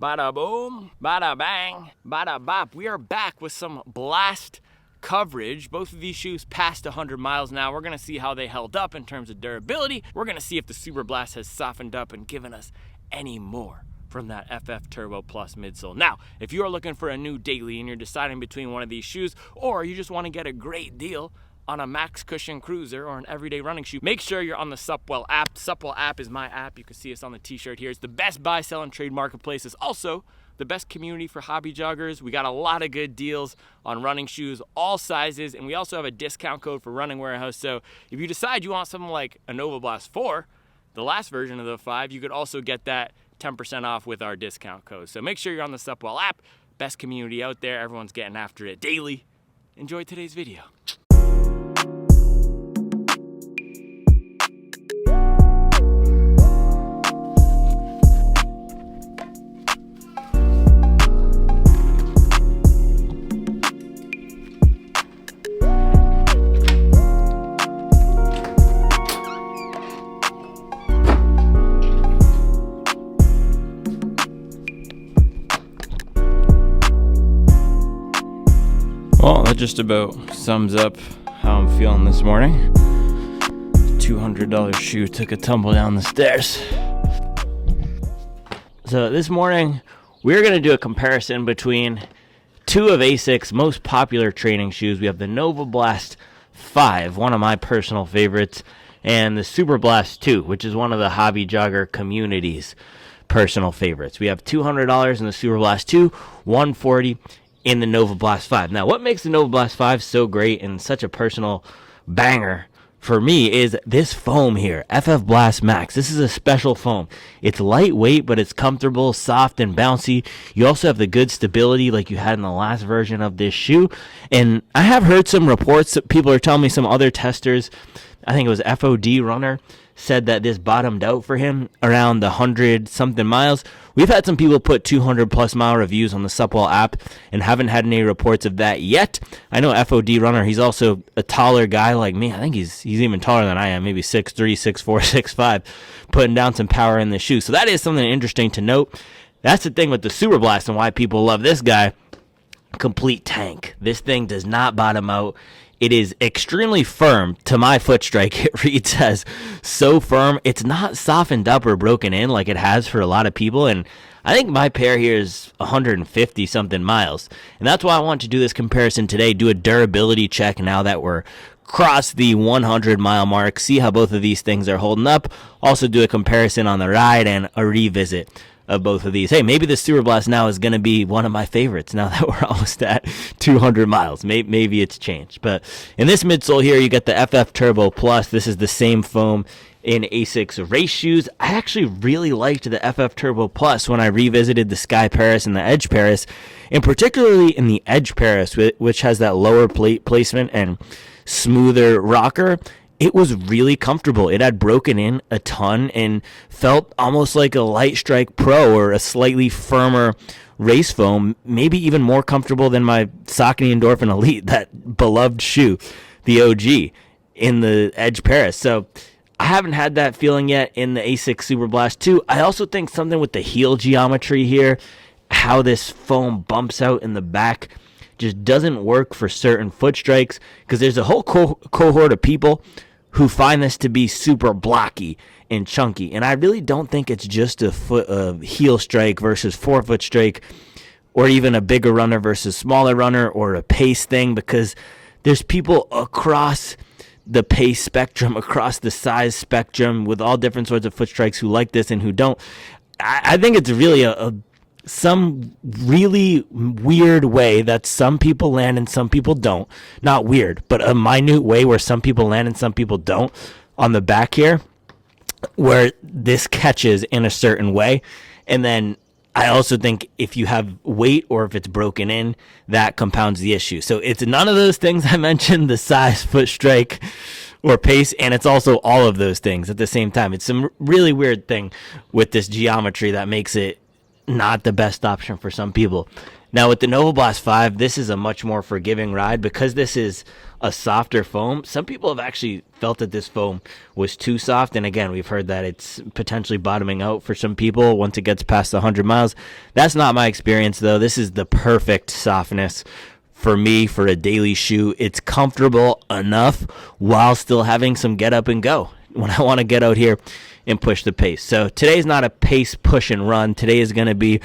Bada boom, bada bang, bada bop. We are back with some Blast coverage. Both of these shoes passed 100 miles now. We're gonna see how they held up in terms of durability. We're gonna see if the Superblast has softened up and given us any more from that FF Turbo Plus midsole. Now, if you are looking for a new daily and you're deciding between one of these shoes, or you just wanna get a great deal on a max cushion cruiser or an everyday running shoe, make sure you're on the Supwell app. Supwell app is my app. You can see us on the t-shirt here. It's the best buy, sell, and trade marketplace. It's also the best community for hobby joggers. We got a lot of good deals on running shoes, all sizes, and we also have a discount code for Running Warehouse. So if you decide you want something like a Novablast 4, the last version of the 5, you could also get that 10% off with our discount code. So make sure you're on the Supwell app. Best community out there. Everyone's getting after it daily. Enjoy today's video. Well, that just about sums up how I'm feeling this morning. $200 shoe took a tumble down the stairs. So this morning, we're going to do a comparison between two of Asics' most popular training shoes. We have the Novablast 5, one of my personal favorites, and the Superblast 2, which is one of the hobby jogger community's personal favorites. We have $200 in the Superblast 2, $140 in the Novablast 5. Now, what makes the Novablast 5 so great and such a personal banger for me is this foam here, FF Blast Max. This is a special foam. It's lightweight, but it's comfortable, soft, and bouncy. You also have the good stability like you had in the last version of this shoe. And I have heard some reports that people are telling me, some other testers, I think it was FOD Runner, said that this bottomed out for him around the 100-something miles. We've had some people put 200-plus mile reviews on the Supwell app and haven't had any reports of that yet. I know FOD Runner, he's also a taller guy like me. I think he's even taller than I am, maybe 6'3", 6'4", 6'5", putting down some power in the shoe. So that is something interesting to note. That's the thing with the Superblast and why people love this guy. Complete tank. This thing does not bottom out. It is extremely firm to my foot strike. It reads as so firm. It's not softened up or broken in like it has for a lot of people. And I think my pair here is 150 something miles. And that's why I want to do this comparison today. Do a durability check now that we're cross the 100 mile mark. See how both of these things are holding up. Also do a comparison on the ride and a revisit of both of these. Hey, maybe the Superblast now is going to be one of my favorites now that we're almost at 200 miles. Maybe it's changed. But in this midsole here, you got the FF Turbo Plus. This is the same foam in Asics race shoes. I actually really liked the FF Turbo Plus when I revisited the Sky Paris and the Edge Paris, and particularly in the Edge Paris, which has that lower plate placement and smoother rocker. It was really comfortable. It had broken in a ton and felt almost like a Light Strike Pro or a slightly firmer race foam, maybe even more comfortable than my Saucony Endorphin Elite, that beloved shoe, the OG, in the Edge Paris. So I haven't had that feeling yet in the Asics Superblast 2. I also think something with the heel geometry here, how this foam bumps out in the back, just doesn't work for certain foot strikes, because there's a whole cohort of people who find this to be super blocky and chunky. And I really don't think it's just a heel strike versus forefoot strike, or even a bigger runner versus smaller runner, or a pace thing, because there's people across the pace spectrum, across the size spectrum, with all different sorts of foot strikes who like this and who don't. I think it's really some really weird way that some people land and some people don't. Not weird, but a minute way where some people land and some people don't on the back here, where this catches in a certain way. And then I also think if you have weight or if it's broken in, that compounds the issue. So it's none of those things I mentioned, the size, foot strike, or pace, and it's also all of those things at the same time. It's some really weird thing with this geometry that makes it not the best option for some people. Now with the Novablast 5, this is a much more forgiving ride because this is a softer foam. Some people have actually felt that this foam was too soft, and again, we've heard that it's potentially bottoming out for some people once it gets past 100 miles. That's not my experience though. This is the perfect softness for me for a daily shoe. It's comfortable enough while still having some get up and go when I want to get out here and push the pace. So today's not a pace push and run. Today is going to be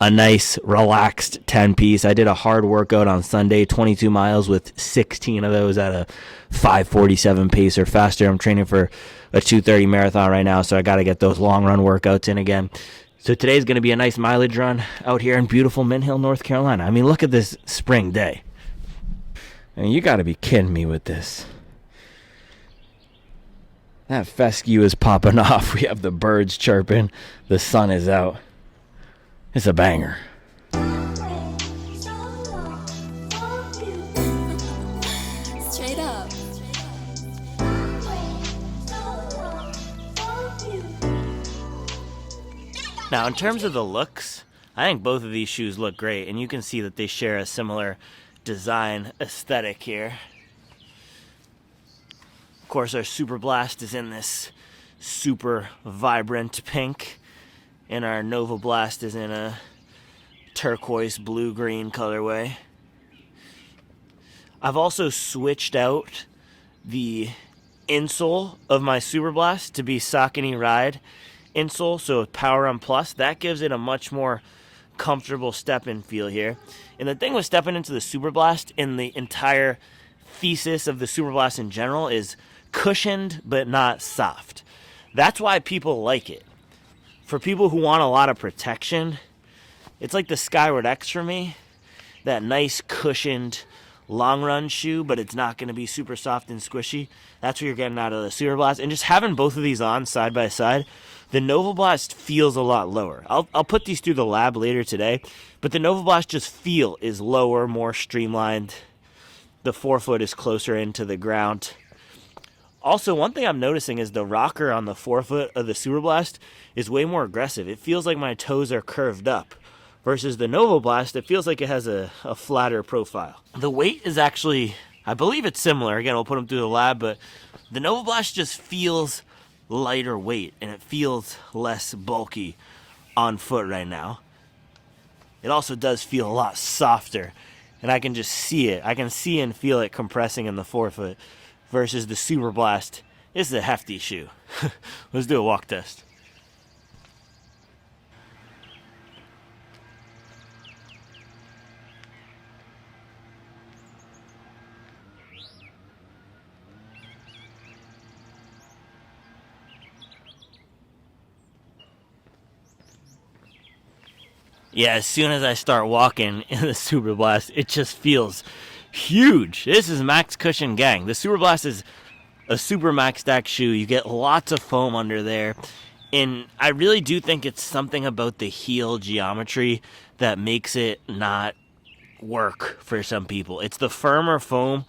a nice relaxed 10-piece. I did a hard workout on Sunday, 22 miles with 16 of those at a 5:47 pace or faster. I'm training for a 2:30 marathon right now, so I got to get those long run workouts in again. So today's going to be a nice mileage run out here in beautiful Mint Hill, North Carolina. I mean, look at this spring day. I mean, you got to be kidding me with this. That fescue is popping off. We have the birds chirping. The sun is out. It's a banger. Straight up. Now, in terms of the looks, I think both of these shoes look great, and you can see that they share a similar design aesthetic here. Of course, our Superblast is in this super vibrant pink, and our Novablast is in a turquoise blue-green colorway. I've also switched out the insole of my Superblast to be Saucony Ride insole, so with Power On Plus. That gives it a much more comfortable step-in feel here. And the thing with stepping into the Superblast, in the entire thesis of the Superblast in general, is cushioned but not soft. That's why people like it. For people who want a lot of protection, it's like the Skyward X for me. That nice cushioned long run shoe, but it's not going to be super soft and squishy. That's what you're getting out of the Superblast. And just having both of these on side by side, the Novablast feels a lot lower. I'll put these through the lab later today, but the Novablast just feel is lower, more streamlined. The forefoot is closer into the ground. Also, one thing I'm noticing is the rocker on the forefoot of the Superblast is way more aggressive. It feels like my toes are curved up. Versus the Novablast, it feels like it has a flatter profile. The weight is actually, I believe it's similar. Again, we'll put them through the lab, but the Novablast just feels lighter weight, and it feels less bulky on foot right now. It also does feel a lot softer, and I can just see it. I can see and feel it compressing in the forefoot. Versus the Superblast, this is a hefty shoe. Let's do a walk test. Yeah, as soon as I start walking in the Superblast, it just feels huge. This is max cushion gang. The Superblast is a super max stack shoe. You get lots of foam under there. And I really do think it's something about the heel geometry that makes it not work for some people. It's the firmer foam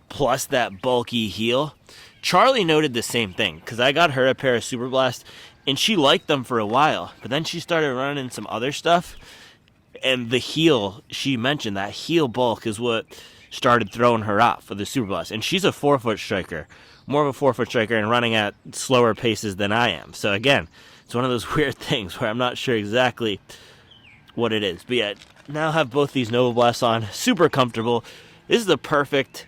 plus that bulky heel. Charlie noted the same thing because I got her a pair of Superblast and she liked them for a while. But then she started running some other stuff. And the heel, she mentioned that heel bulk is what started throwing her off for the Superblast. And she's a forefoot striker, more of a forefoot striker and running at slower paces than I am. So again, it's one of those weird things where I'm not sure exactly what it is. But yeah, now have both these Novablasts on, super comfortable. This is the perfect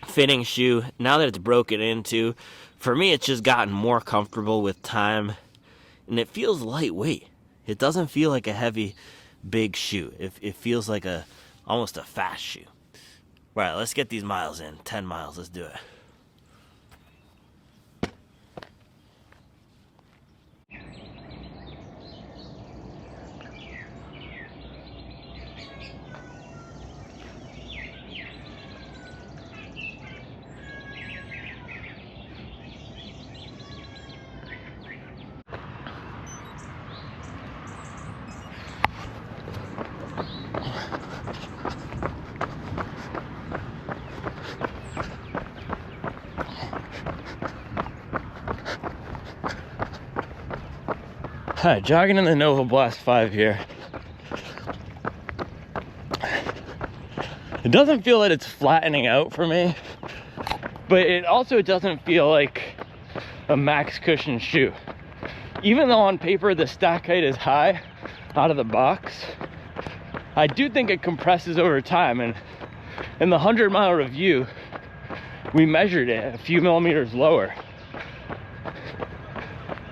fitting shoe. Now that it's broken into, for me, it's just gotten more comfortable with time. And it feels lightweight. It doesn't feel like a heavy, big shoe. It feels like almost a fast shoe. All right, let's get these miles in. 10 miles, let's do it. Hi, jogging in the Novablast 5 here. It doesn't feel that it's flattening out for me, but it also doesn't feel like a max cushion shoe. Even though on paper the stack height is high out of the box, I do think it compresses over time. And in the 100-mile review, we measured it a few millimeters lower.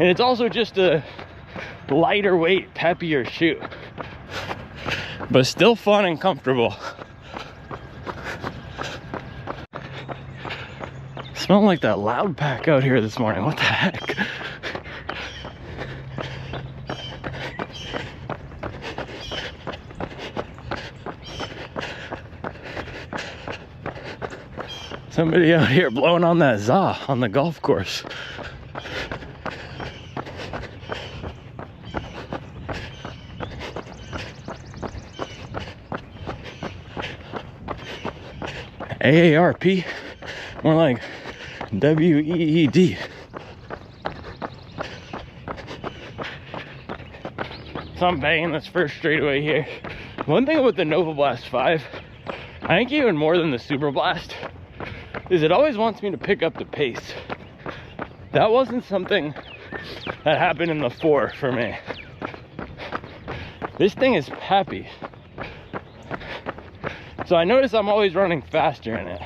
And it's also just a lighter weight, peppier shoe, but still fun and comfortable. Smelling like that loud pack out here this morning. What the heck? Somebody out here blowing on that za on the golf course. AARP, more like WEED. So I'm banging this first straightaway here. One thing about the Novablast 5, I think even more than the Superblast, is it always wants me to pick up the pace. That wasn't something that happened in the 4 for me. This thing is peppy. So I notice I'm always running faster in it.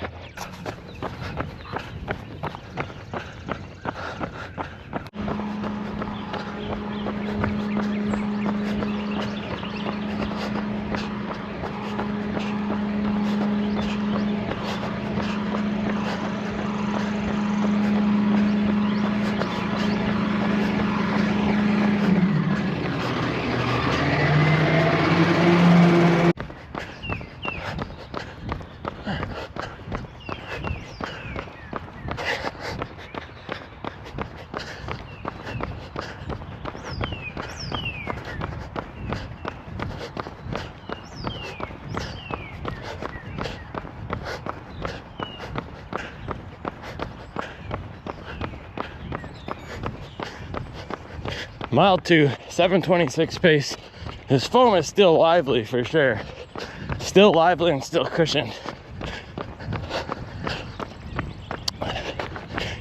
Mile 2, 7:26 pace. This foam is still lively for sure. Still lively and still cushioned.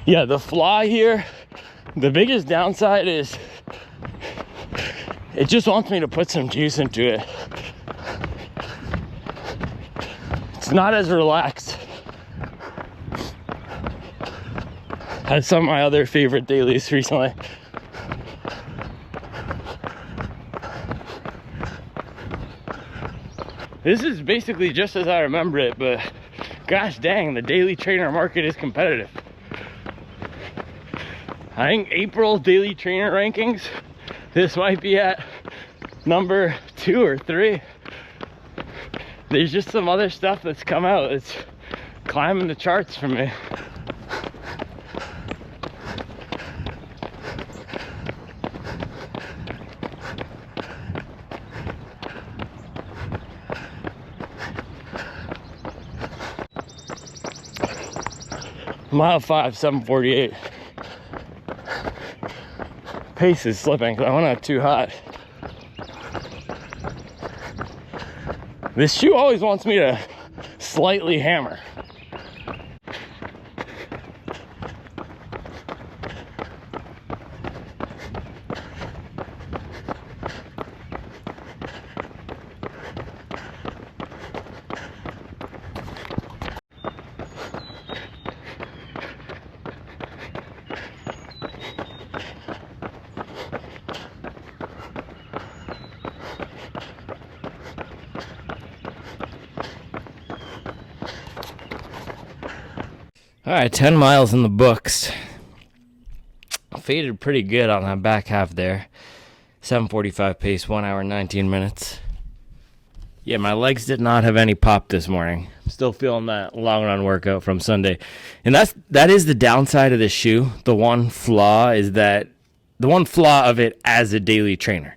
Yeah, the flaw here, the biggest downside is it just wants me to put some juice into it. It's not as relaxed as some of my other favorite dailies recently. This is basically just as I remember it, but gosh dang, the daily trainer market is competitive. I think April daily trainer rankings, this might be at number 2 or 3. There's just some other stuff that's come out that's climbing the charts for me. Mile 5, 7:48. Pace is slipping because I went out too hot. This shoe always wants me to slightly hammer. All right, 10 miles in the books. Faded pretty good on that back half there. 7:45 pace, 1 hour, 19 minutes. Yeah, my legs did not have any pop this morning. Still feeling that long run workout from Sunday. And that is the downside of this shoe. The one flaw of it as a daily trainer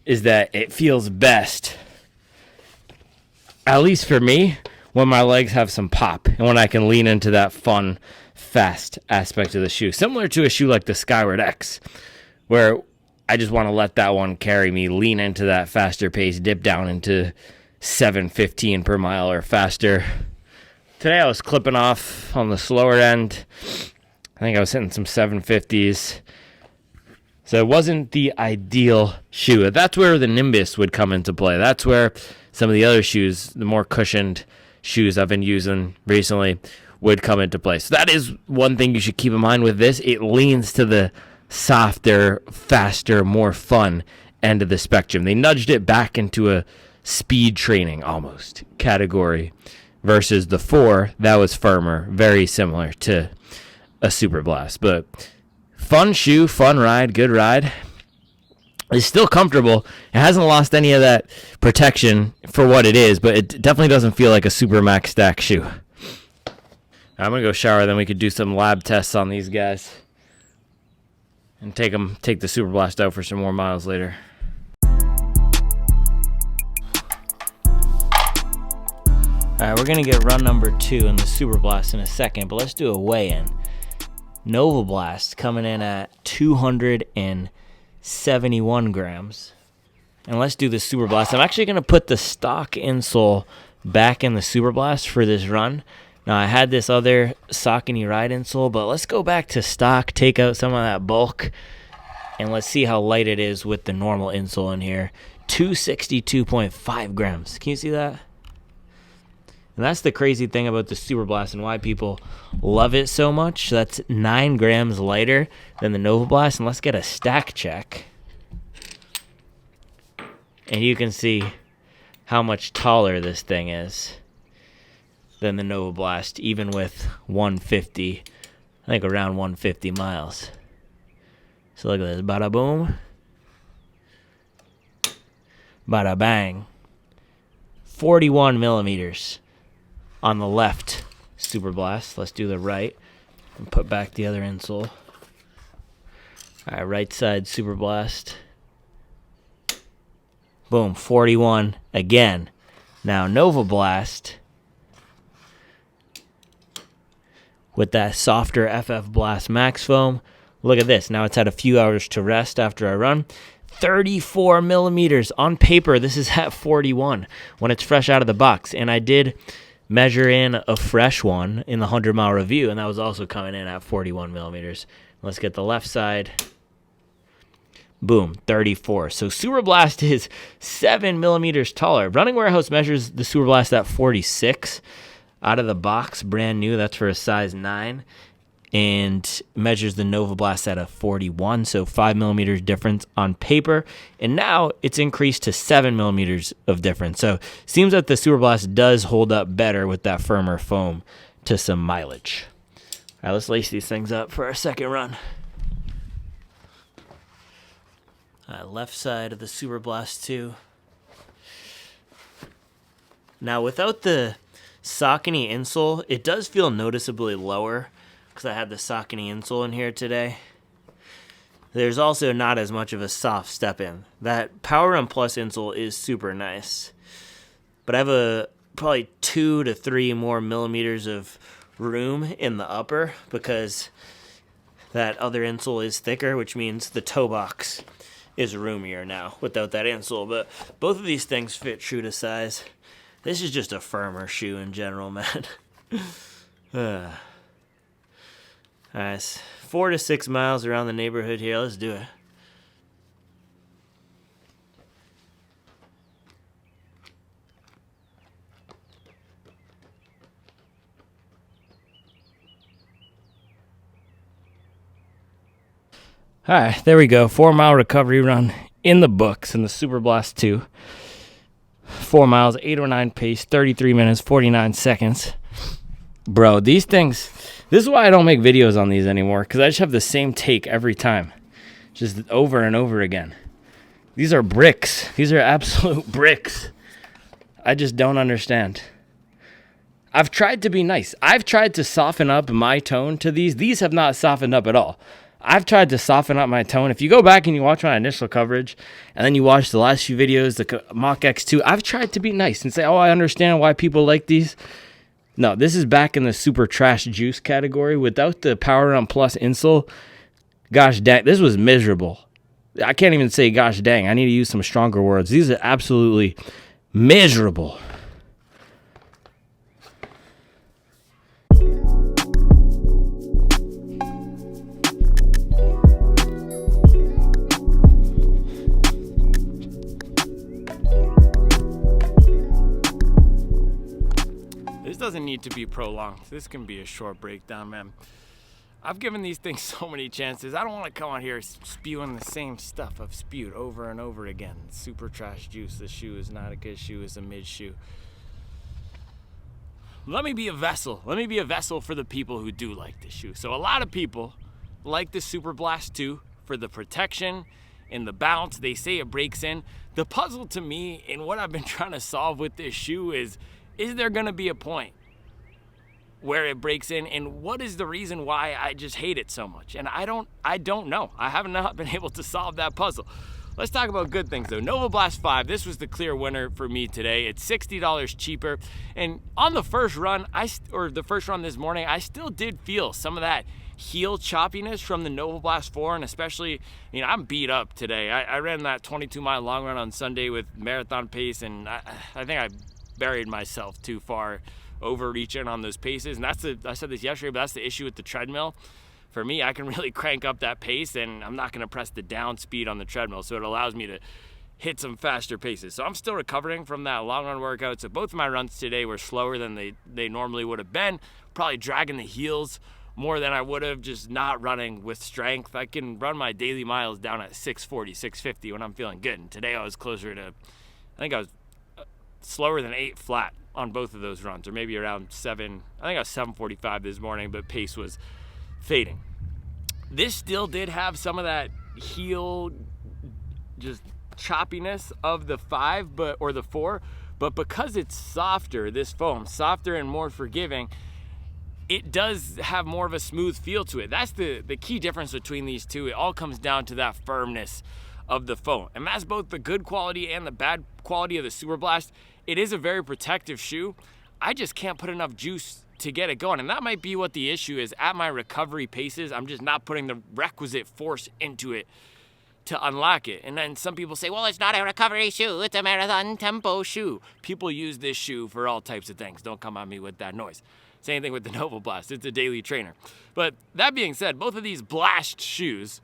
is that it feels best, at least for me, when my legs have some pop and when I can lean into that fun, fast aspect of the shoe. Similar to a shoe like the Skyward X, where I just want to let that one carry me, lean into that faster pace, dip down into 7:15 per mile or faster. Today I was clipping off on the slower end. I think I was hitting some 750s. So it wasn't the ideal shoe. That's where the Nimbus would come into play. That's where some of the other shoes, the more cushioned shoes I've been using recently, would come into play. So that is one thing you should keep in mind with this. It leans to the softer, faster, more fun end of the spectrum. They nudged it back into a speed training almost category versus the 4 that was firmer, very similar to a Superblast. But fun shoe, fun ride, good ride. It's still comfortable. It hasn't lost any of that protection for what it is, but it definitely doesn't feel like a Super Max Stack shoe. I'm going to go shower, then we could do some lab tests on these guys and take the Superblast out for some more miles later. Alright, we're going to get run number 2 in the Superblast in a second, but let's do a weigh-in. Novablast coming in at 271 grams. And let's do the Superblast. I'm actually going to put the stock insole back in the Superblast for this run. Now, I had this other Saucony Ride insole, but let's go back to stock, take out some of that bulk, and let's see how light it is with the normal insole in here. 262.5 grams. Can you see that? And that's the crazy thing about the Superblast and why people love it so much. That's 9 grams lighter than the Novablast. And let's get a stack check. And you can see how much taller this thing is than the Novablast, even with 150, I think around 150 miles. So look at this, bada boom, bada bang. 41 millimeters on the left Superblast. Let's do the right and put back the other insole. All right, right side Superblast. Boom, 41 again. Now Novablast, with that softer FF Blast Max foam. Look at this. Now it's had a few hours to rest after I run. 34 millimeters. On paper, this is at 41 when it's fresh out of the box. And I did measure in a fresh one in the 100-mile review, and that was also coming in at 41 millimeters. Let's get the left side. Boom, 34. So Superblast is 7 millimeters taller. Running Warehouse measures the Superblast at 46. Out of the box, brand new, that's for a size 9, and measures the Novablast at a 41, so 5 millimeters difference on paper, and now it's increased to 7 millimeters of difference. So seems that the Superblast does hold up better with that firmer foam to some mileage. All right, let's lace these things up for our second run. All right, left side of the Superblast 2. Now without the Saucony insole, it does feel noticeably lower because I had the Saucony insole in here today. There's also not as much of a soft step in. That Power Run Plus insole is super nice, but I have probably 2 to 3 more millimeters of room in the upper because that other insole is thicker, which means the toe box is roomier now without that insole. But both of these things fit true to size. This is just a firmer shoe in general, man. Alright, 4 to 6 miles around the neighborhood here. Let's do it. Alright, there we go. 4-mile recovery run in the books in the Superblast 2. 4 miles, 8:09 pace, 33 minutes, 49 seconds. Bro, these things, this is why I don't make videos on these anymore, because I just have the same take every time, just over and over again. These are bricks. These are absolute bricks. I just don't understand. I've tried to be nice. I've tried to soften up my tone to these. These have not softened up at all. I've tried to soften up my tone. If you go back and you watch my initial coverage, and then you watch the last few videos, the Mach X2, I've tried to be nice and say, oh, I understand why people like these. No, this is back in the super trash juice category. Without the Power Run Plus insole, gosh dang, this was miserable. I can't even say gosh dang. I need to use some stronger words. These are absolutely miserable. This doesn't need to be prolonged. This can be a short breakdown, man. I've given these things so many chances. I don't want to come on here spewing the same stuff I've spewed over and over again. Super trash juice. This shoe is not a good shoe. It's a mid shoe. Let me be a vessel. Let me be a vessel for the people who do like this shoe. So a lot of people like the Superblast 2 for the protection and the bounce. They say it breaks in. The puzzle to me and what I've been trying to solve with this shoe is there going to be a point where it breaks in, and what is the reason why I just hate it so much? And I don't know. I have not been able to solve that puzzle. Let's talk about good things though. Novablast 5, this was the clear winner for me today. It's $60 cheaper. And on the first run, this morning, I still did feel some of that heel choppiness from the Novablast 4, and especially, I'm beat up today. I ran that 22-mile long run on Sunday with marathon pace, and I think I buried myself too far overreaching on those paces. And I said this yesterday, but that's the issue with the treadmill. For me, I can really crank up that pace, and I'm not going to press the down speed on the treadmill, so it allows me to hit some faster paces. So I'm still recovering from that long run workout. So both of my runs today were slower than they normally would have been, probably dragging the heels more than I would have just not running with strength. I can run my daily miles down at 640, 650 when I'm feeling good. And today I was closer to, I think I was slower than 8 flat on both of those runs, or maybe around 7. I think I was 7:45 this morning, but pace was fading. This still did have some of that heel just choppiness of the 5 or the 4, but because it's softer, this foam, softer and more forgiving, it does have more of a smooth feel to it. That's the key difference between these two. It all comes down to that firmness of the foam. And that's both the good quality and the bad quality of the Superblast. It is a very protective shoe. I just can't put enough juice to get it going. And that might be what the issue is. At my recovery paces, I'm just not putting the requisite force into it to unlock it. And then some people say, well, it's not a recovery shoe, it's a marathon tempo shoe. People use this shoe for all types of things. Don't come on me with that noise. Same thing with the Novablast. It's a daily trainer. But that being said, both of these blast shoes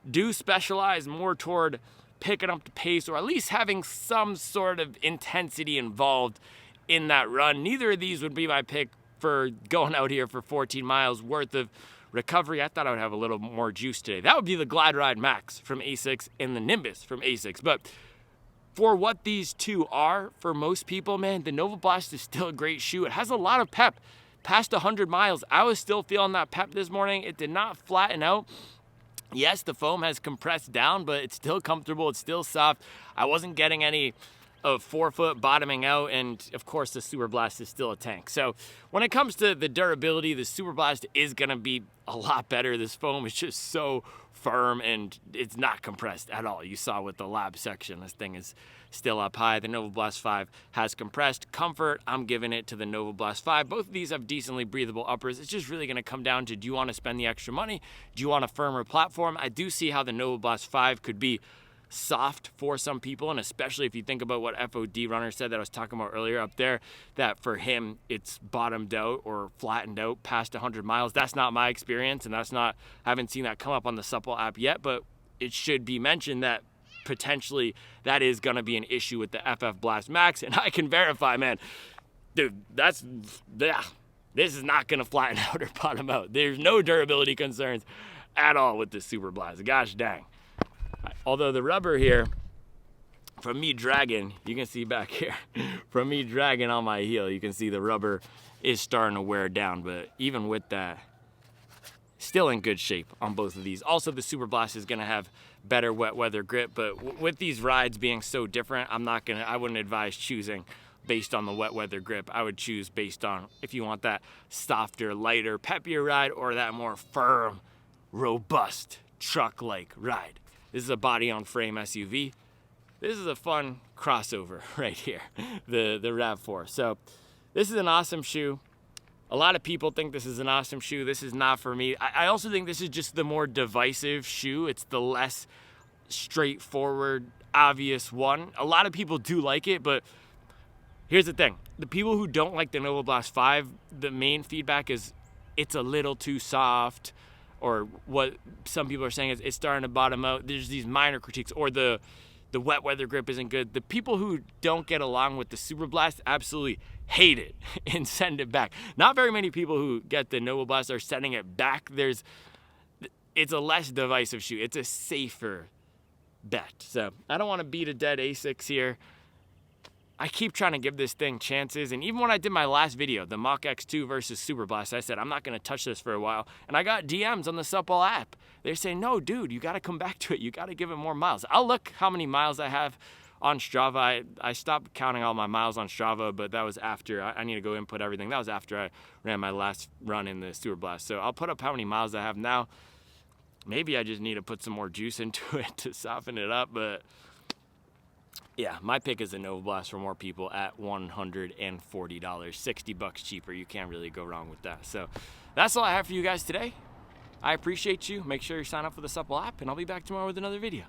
do specialize more toward picking up the pace, or at least having some sort of intensity involved in that run. Neither of these would be my pick for going out here for 14 miles worth of recovery. I thought I would have a little more juice today. That would be the Glide Ride Max from Asics and the Nimbus from Asics. But for what these two are for most people, man, the Novablast is still a great shoe. It has a lot of pep. Past 100 miles, I was still feeling that pep this morning. It did not flatten out. Yes, the foam has compressed down, but it's still comfortable. It's still soft. I wasn't getting any of forefoot bottoming out, and of course the Superblast is still a tank. So when it comes to the durability, the Superblast is going to be a lot better. This foam is just so firm, and it's not compressed at all. You saw with the lab section, this thing is still up high. The Novablast 5 has compressed. Comfort, I'm giving it to the Novablast 5. Both of these have decently breathable uppers. It's just really going to come down to, do you want to spend the extra money? Do you want a firmer platform? I do see how the Novablast 5 could be soft for some people, and especially if you think about what FOD runner said that I was talking about earlier up there, that for him it's bottomed out or flattened out past 100 miles. That's not my experience, and I haven't seen that come up on the Supple app yet, but it should be mentioned that potentially that is going to be an issue with the FF Blast Max, and I can verify, man, dude, this is not going to flatten out or bottom out. There's no durability concerns at all with the Superblast. Gosh dang. Although the rubber here, from me dragging, you can see back here, from me dragging on my heel, you can see the rubber is starting to wear down. But even with that, still in good shape on both of these. Also, the Superblast is going to have better wet weather grip. But with these rides being so different, I wouldn't advise choosing based on the wet weather grip. I would choose based on if you want that softer, lighter, peppier ride, or that more firm, robust, truck-like ride. This is a body-on-frame SUV. This is a fun crossover right here, the RAV4. So this is an awesome shoe. A lot of people think this is an awesome shoe. This is not for me. I also think this is just the more divisive shoe. It's the less straightforward, obvious one. A lot of people do like it, but Here's the thing. The people who don't like the Novablast 5, the main feedback is it's a little too soft, or what some people are saying is it's starting to bottom out. There's these minor critiques, or the wet weather grip isn't good. The people who don't get along with the Superblast absolutely hate it and send it back. Not very many people who get the Novablast are sending it back. It's a less divisive shoe. It's a safer bet. So I don't want to beat a dead Asics here. I keep trying to give this thing chances, and even when I did my last video, the Mach X2 versus Superblast, I said I'm not going to touch this for a while, and I got DMs on the Supple app. They're saying, no, dude, you got to come back to it. You got to give it more miles. I'll look how many miles I have on Strava. I stopped counting all my miles on Strava, but that was after. I need to go input everything. That was after I ran my last run in the Superblast. So I'll put up how many miles I have now. Maybe I just need to put some more juice into it to soften it up, but yeah, my pick is a Novablast for more people at $140, $60 cheaper. You can't really go wrong with that. So that's all I have for you guys today. I appreciate you. Make sure you sign up for the Supple app, and I'll be back tomorrow with another video.